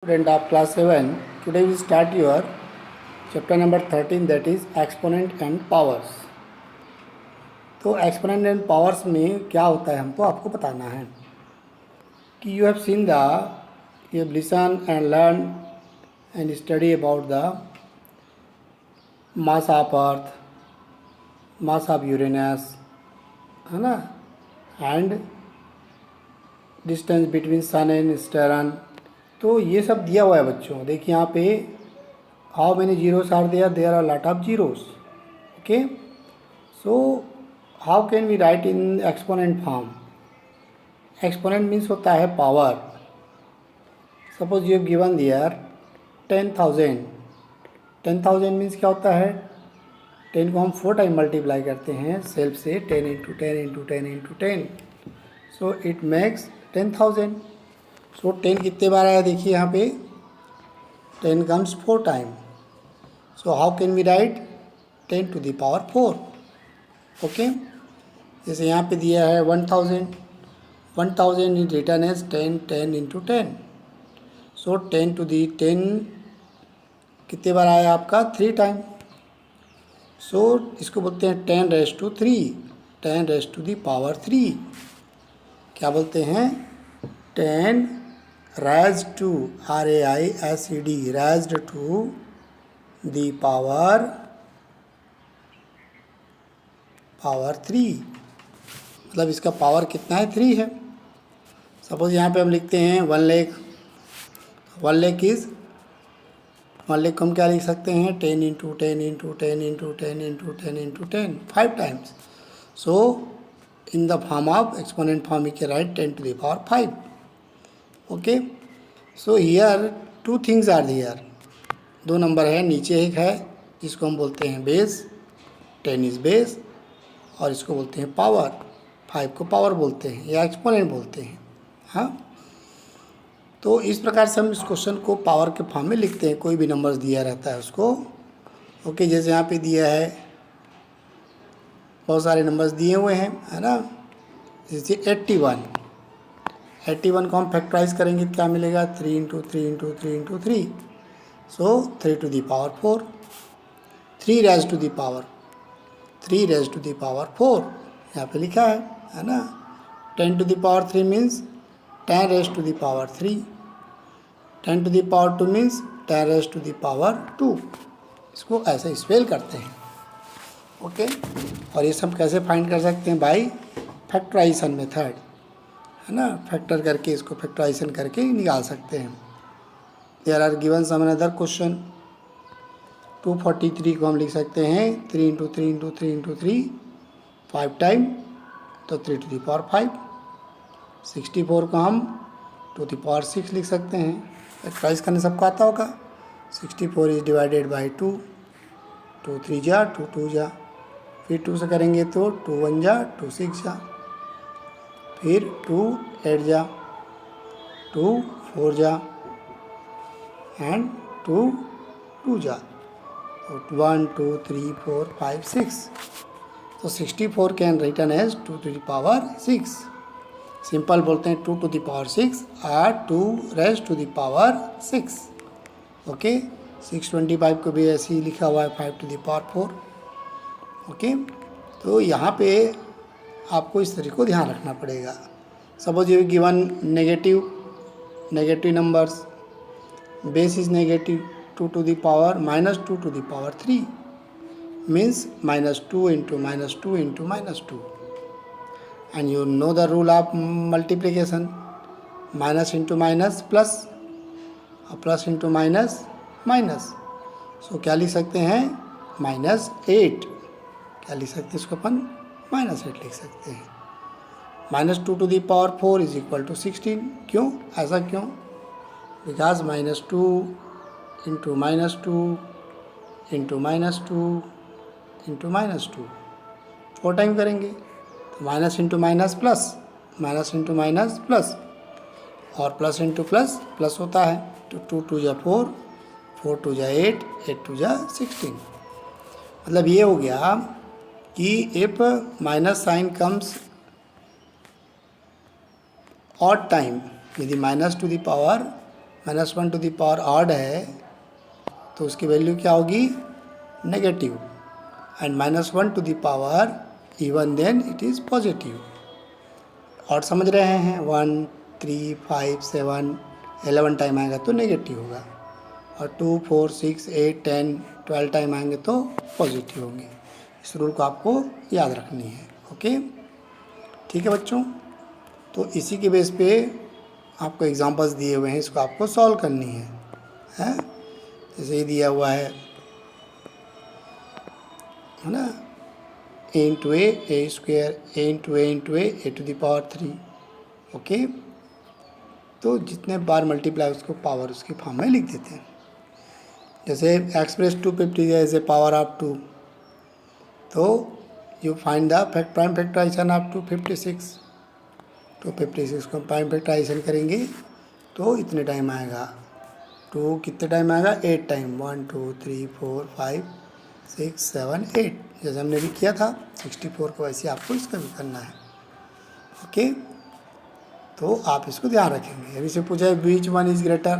Student of class 7, today we start your chapter number 13, that is exponent and powers. तो exponent and powers में क्या होता है हमको आपको बताना है कि you have seen the you have listen and learn and study about the mass of earth, mass of Uranus, है ना, and distance between sun and Saturn. तो ये सब दिया हुआ है बच्चों. देखिए यहाँ पे how many zeros are there are lot of zeros. Okay, so how can we write in exponent form. Exponent means होता है power. Suppose you have given there 10,000. 10,000 means क्या होता है, 10 को हम 4 टाइम मल्टीप्लाई करते हैं सेल्फ से, 10 into 10 into 10 into 10, so it makes 10,000. So 10 कितने बार आया देखिए यहाँ पे, 10 comes 4 time. So how can we write 10 to the power 4. Okay, जैसे यहाँ पे दिया है 1,000. 1,000 is written as 10 10 into 10. So 10 to the 10 कितने बार आया आपका, 3 टाइम. सो इसको बोलते हैं 10 raise to 3, 10 raise to the power 3. क्या बोलते हैं, 10 raised to RAISED raised to the power 3. मतलब इसका पावर कितना है, 3 है. सपोज यहाँ पे हम लिखते हैं 1 लाख. 1 लाख को हम क्या लिख सकते हैं, 10 into 10 into 10 into 10 into 10 into 10, 5 times. So in the form of exponent form we can write 10 to the power 5. Okay, so here 2 things are there. 2 number है, नीचे एक है जिसको हम बोलते हैं बेस, 10 इज बेस, और इसको बोलते हैं पावर, 5 को पावर बोलते हैं या एक्सपोनेंट बोलते हैं. हाँ, तो इस प्रकार से हम इस क्वेश्चन को पावर के फॉर्म में लिखते हैं. कोई भी नंबर्स दिया रहता है उसको. ओके, जैसे यहाँ पे दिया है बहुत सारे नंबर्स दिए हुए हैं, है ना. जैसे 81. 81 को हम फैक्टराइज करेंगे क्या मिलेगा, 3 into 3 into 3 into 3. So 3 to the power 4. 3 raise to the power 4 यहाँ पे लिखा है ना. 10 to the power 3 means 10 raise to the power 3. 10 to the power 2 means 10 raise to the power 2. इसको ऐसे स्पेल करते हैं. ओके, और ये सब कैसे फाइंड कर सकते हैं, बाई फैक्टराइजेशन मेथड, है ना. फैक्टर करके इसको फैक्टराइजेशन करके निकाल सकते हैं. There are given some another question. 243 को हम लिख सकते हैं 3 इंटू 3 इंटू 3 इंटू 3, 5 टाइम, तो 3 टू दी पावर 5. 64 को हम टू दी पावर 6 लिख सकते हैं. फैक्टराइज करने सबको आता होगा. 64 इज डिवाइडेड बाई 2. 2 3 जा, 2 2 जा, फिर 2 से करेंगे तो 2 1 जा, 2 6 जा, फिर 2 8 जा, 2 4 जा, एंड 2 2 जा. तो 1 2 3 4 5 6. तो 64 can written as 2 to the power 6. Simple बोलते हैं 2 टू द पावर 6 और 2 raise to the power 6. Okay, 625 को भी ऐसे ही लिखा हुआ है 5 टू द पावर 4. ओके, तो यहाँ पे आपको इस तरीके को ध्यान रखना पड़ेगा. Suppose you given negative numbers, base is negative, 2 to the power -2 to the power 3 means -2 into -2 into -2. And you know the rule of multiplication, minus into minus plus और plus into minus minus. So क्या लिख सकते हैं, -8. क्या लिख सकते हैं इसको अपन, -8 लिख सकते हैं. -2 to the power 4 is equal to 16. क्यों, ऐसा क्यों, because -2 into -2 into -2 into -2 4 time करेंगे तो minus into minus plus, minus into minus plus, और प्लस इंटू प्लस प्लस होता है. तो 2 2 जा 4, 4 2 जा 8, 8 2 जा 16. मतलब ये हो गया कि if minus sign comes odd time, यदि -2 to the power -1 to the power odd है तो उसकी वैल्यू क्या होगी, negative, and -1 to the power even then it is positive. और समझ रहे हैं 1 3 5 7 11 टाइम आएगा तो नेगेटिव होगा, और 2 4 6 8 10 12 टाइम आएंगे तो पॉजिटिव होंगे। इस रूल को आपको याद रखनी है। ओके, ठीक है बच्चों। तो इसी के बेस पे आपको एग्जांपल्स दिए हुए हैं, इसको आपको सॉल्व करनी है। जैसे ही दिया हुआ है ना, a into a square, a into a to the power 3। Okay, तो जितने बार मल्टीप्लाई उसको पावर उसकी फॉर्म में लिख देते हैं। जैसे express 250 as a power of 2, तो you find the prime factorization of 256। 256 को प्राइम फैक्टराइजेशन करेंगे तो इतने टाइम आएगा, 2 कितने टाइम आएगा, 8 टाइम, 1 2 3 4 5 6 7 8, जैसे हमने भी किया था 64 को, वैसे आपको इसका भी करना है। ओके, तो आप इसको ध्यान रखेंगे। अभी से पूछा है which one is greater,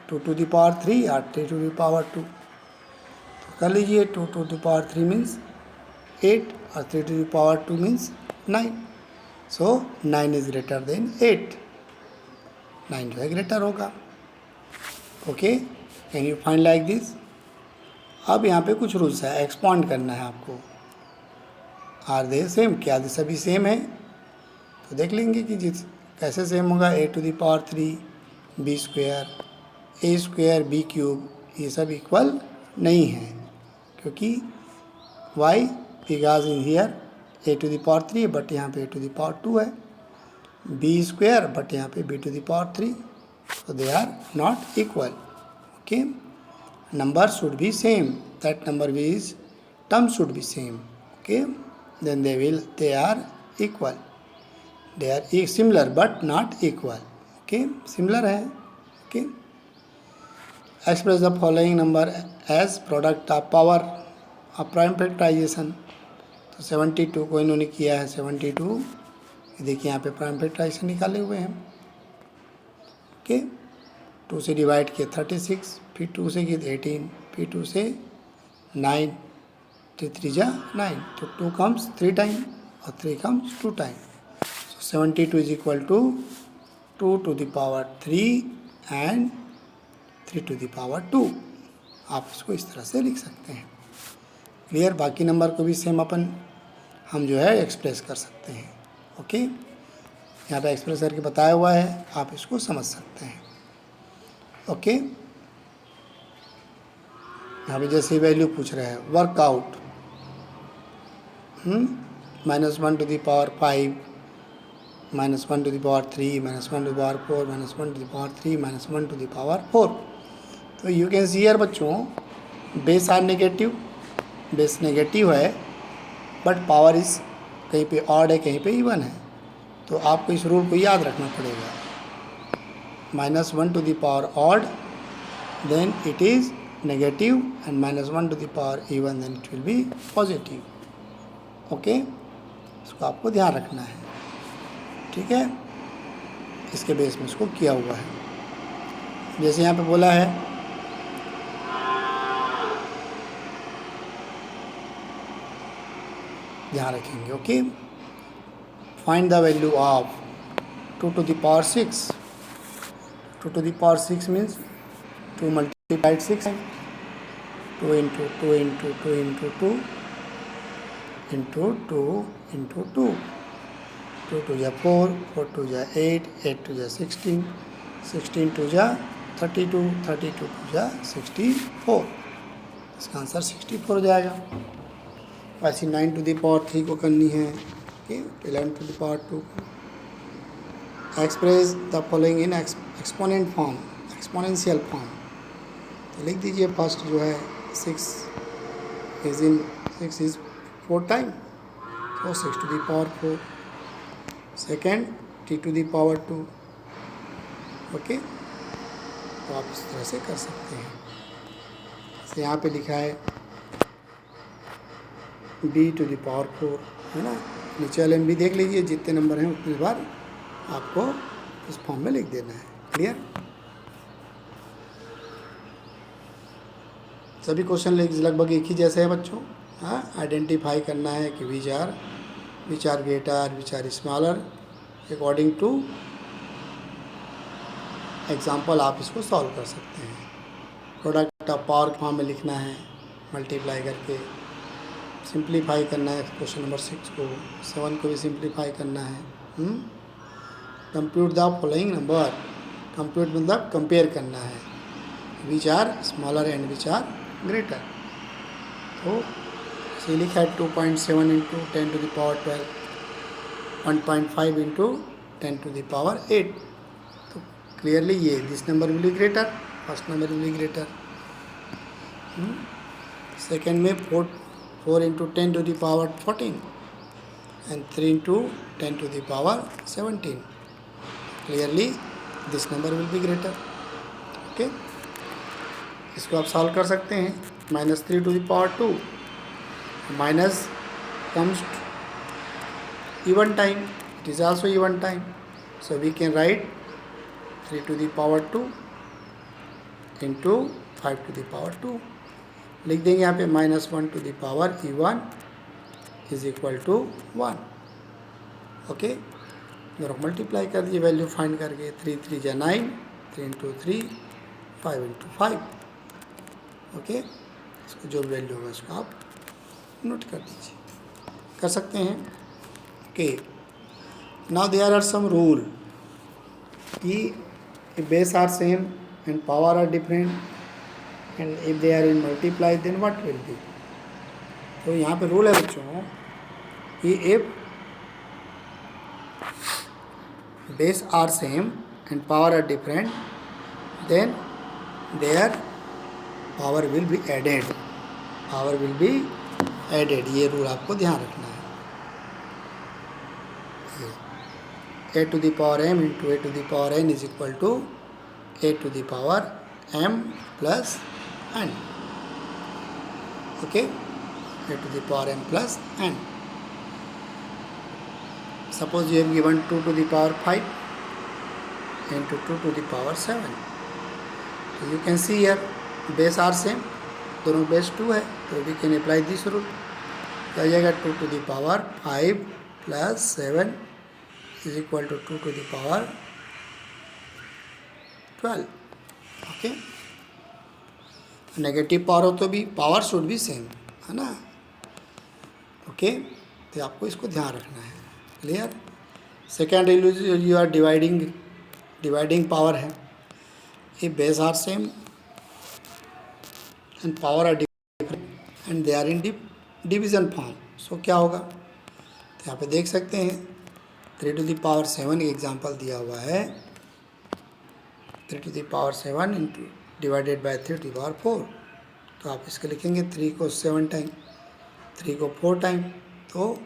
2 to the power 3 और 3 टू द पावर 2, तो कर लीजिए। 2 टू द पावर 3 मीन्स 8 और 3 to the power 2 means 9। So 9 is greater than 8, 9 जो है ग्रेटर होगा। Okay, can you find like this. अब यहाँ पे कुछ रूल्स है, एक्सपांड करना है आपको। आर दे सेम, क्या सभी सेम है, तो देख लेंगे कि जिस कैसे सेम होगा। a to the power 3 b square, a square b cube, ये सब इक्वल नहीं है, क्योंकि y because in here a to the power 3 but यहाँ पे a टू द पावर 2 है, b स्क्वायर बट यहाँ पे b to the power 3, so they are not equal. Okay, number should be same, that number is term should be same. Okay, then they are equal, they are similar but not equal. Okay, similar है। Okay, express the following number as product of power of prime factorization। तो 72 को इन्होंने किया है 72, देखिए यहाँ पे prime factorisation निकाले हुए हैं। ओके, 2 से डिवाइड किए 36, फिर 2 से किए 18, फिर 2 से 9, 3 जा 9, तो 2 कम्स 3 टाइम और 3 comes 2 time. So 72 is equal to 2 to the power 3 and 3 to the power 2। आप इसको इस तरह से लिख सकते हैं। क्लियर, बाकी नंबर को भी सेम हम जो है एक्सप्रेस कर सकते हैं। ओके, यहाँ पे एक्सप्रेस करके बताया हुआ है, आप इसको समझ सकते हैं। ओके, यहाँ पे जैसे वैल्यू पूछ रहे हैं, work out -1 to the power 5, -1 to the power 3, -1 to the power 4, -1 to the power 3, -1 to the power 4। तो यू कैन सी हियर बच्चों, base are negative, base negative है बट पावर इस कहीं पे ऑड है कहीं पे इवन है, तो आपको इस रूल को याद रखना पड़ेगा। -1 to the power odd then it is negative, and -1 to the power even then it will be positive. Okay, इसको आपको ध्यान रखना है। ठीक है, इसके बेस में इसको किया हुआ है। जैसे यहाँ पे बोला है ध्यान रखेंगे। Okay, find the value of 2 to the power 6। 2 to the power 6 means 2 multiplied 6, 2 into 2 into 2 into 2 into 2 into 2, 2 to जा 4, 4 टू जा 8, 8 टू जा 16, 16 टू जा 32, 32 टू जा 64, इसका आंसर 64 हो जाएगा। वैसे 9 टू द पावर 3 को करनी है, 11 to the power 2। Express the following in exponent form, exponential form. तो लिख दीजिए, फर्स्ट जो है 6 इज 4 टाइम, तो 6 to the power 4। Second t to the power 2। Okay, तो आप इस तरह से कर सकते हैं। जैसे यहाँ पे लिखा है b टू द पावर 4, है ना। नीचे वाले में भी देख लीजिए, जितने नंबर हैं उतने बार आपको इस फॉर्म में लिख देना है। क्लियर। सभी क्वेश्चन लगभग एक ही जैसे हैं बच्चों। हाँ, आइडेंटिफाई करना है कि which are greater, which are smaller, according to example आप इसको सॉल्व कर सकते हैं। प्रोडक्ट ऑफ पावर फॉर्म में लिखना है, मल्टीप्लाई करके सिंप्लीफाई करना है क्वेश्चन नंबर 6 को, 7 को भी सिंप्लीफाई करना है। Compute the following number, compute मतलब कंपेयर करना है, which are smaller and which are greater. तो इसे लिखा है 2.7 इंटू 10⁻12, 1.5 इंटू 10⁸8। तो क्लियरली ये this number will be greater, first number will be greater. Second में 4 into 10⁻14 and 3 into 10⁻17. Clearly this number will be greater. Okay, इसको आप solve कर सकते हैं। -3⁻2 minus comes even time, it is also even time, so we can write 3⁻2 into 5⁻2 लिख देंगे यहाँ पे। -1⁻E1 is equal to 1। Okay, जरा मल्टीप्लाई कर दिए वैल्यू फाइंड करके, 3 3 जा 9, 3 इंटू 3, 5 इंटू 5। ओके, इसको जो वैल्यू होगा उसको आप नोट कर दीजिए, कर सकते हैं। Okay, now there are some rule कि if base are same and power are different and if they are in multiply then what will be। तो यहाँ पे रूल है बच्चों कि if base are same and power are different then their power will be added, power will be added। ये rule आपको ध्यान रखना है। a to the power m into a to the power n is equal to a to the power m plus n। okay, a to the power m plus n। suppose you have given 2 to the power 5 into 2 to the power 7, so you can see here base are same, दोनों base 2 है, तो we can apply this rule। क्या हो जाएगा 2 to the power 5 plus 7 is equal to 2 to the power 12। Okay, negative power हो तो भी power should भी सेम, है ना। ओके, तो आपको इसको ध्यान रखना है। Clear. Second you are dividing power है, ये base are same and power are different and they are in division form, so क्या होगा, तो यहाँ पे देख सकते हैं 3 to the power 7 एग्जाम्पल दिया हुआ है। 3 to the power 7 into divided by 3 to the power 4, तो आप इसके लिखेंगे 3 को 7 टाइम, 3 को 4 टाइम, तो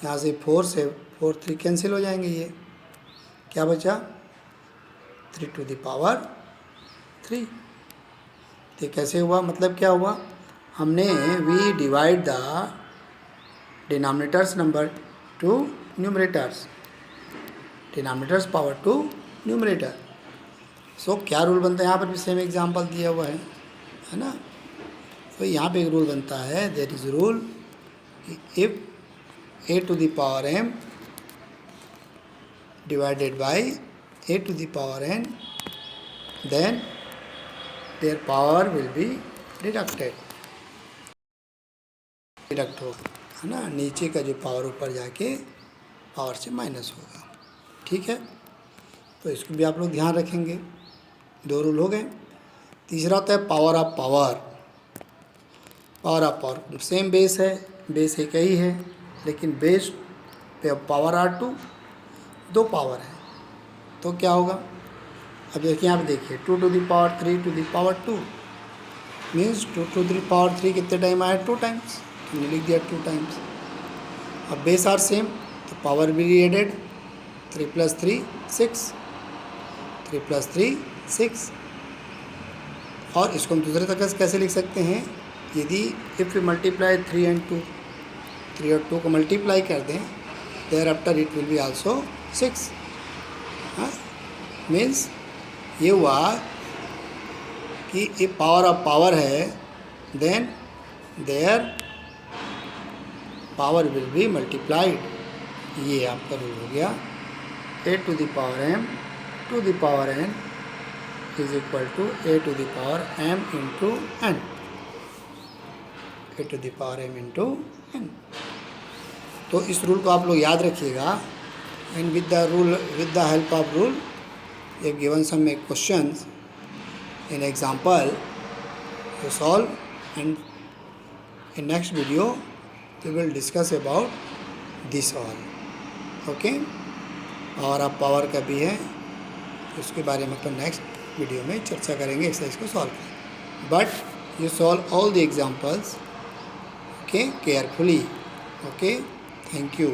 यहाँ से 4 से 4 3 कैंसिल हो जाएंगे। ये क्या बचा 3 to the power 3। तो कैसे हुआ, मतलब क्या हुआ, हमने we divide the denominators number to numerators, denominators power to numerator. So क्या रूल बनता है, यहाँ पर भी सेम एग्जांपल दिया हुआ है ना। तो यहाँ पे एक रूल बनता है, there is rule if a to the power m divided by a to the power n then their power will be deducted, deduct होगा, है ना। नीचे का जो पावर ऊपर जाके पावर से माइनस होगा। ठीक है, तो इसको भी आप लोग ध्यान रखेंगे। 2 रूल हो गए। तीसरा होता है power of power. Power of power same base है, बेस एक ही है, लेकिन बेस पे पावर आर 2 पावर है, तो क्या होगा। अब देखिए, यहाँ पे देखिए 2 to the power 3 to the power 2 means 2 to the power 3 कितने टाइम आया, 2 टाइम्स, हमने लिख दिया 2 टाइम्स। अब बेस आर सेम तो पावर भी एडेड, 3 + 3 6, 3 + 3 6। और इसको हम दूसरे तरीके से कैसे लिख सकते हैं, यदि इफ़ यू मल्टीप्लाई 3 and 2, 3 और 2 को मल्टीप्लाई कर दें, there after it will be also 6। हाँ, मीन्स ये हुआ कि ये पावर ऑफ पावर है then their power will be multiplied. ये आपका रूल हो गया, a to the power m to the power n is equal to a to the power m into n. a to the power m into n. तो इस rule को आप लोग याद रखिएगा, and with the help of rule they have given some questions in example to solve, and in next video we will discuss about this all. Okay और अब power का भी है, उसके बारे में अपन नेक्स्ट वीडियो में चर्चा करेंगे, एक्सरसाइज को सॉल्व करेंगे. But you solve all the examples okay carefully. Okay, thank you.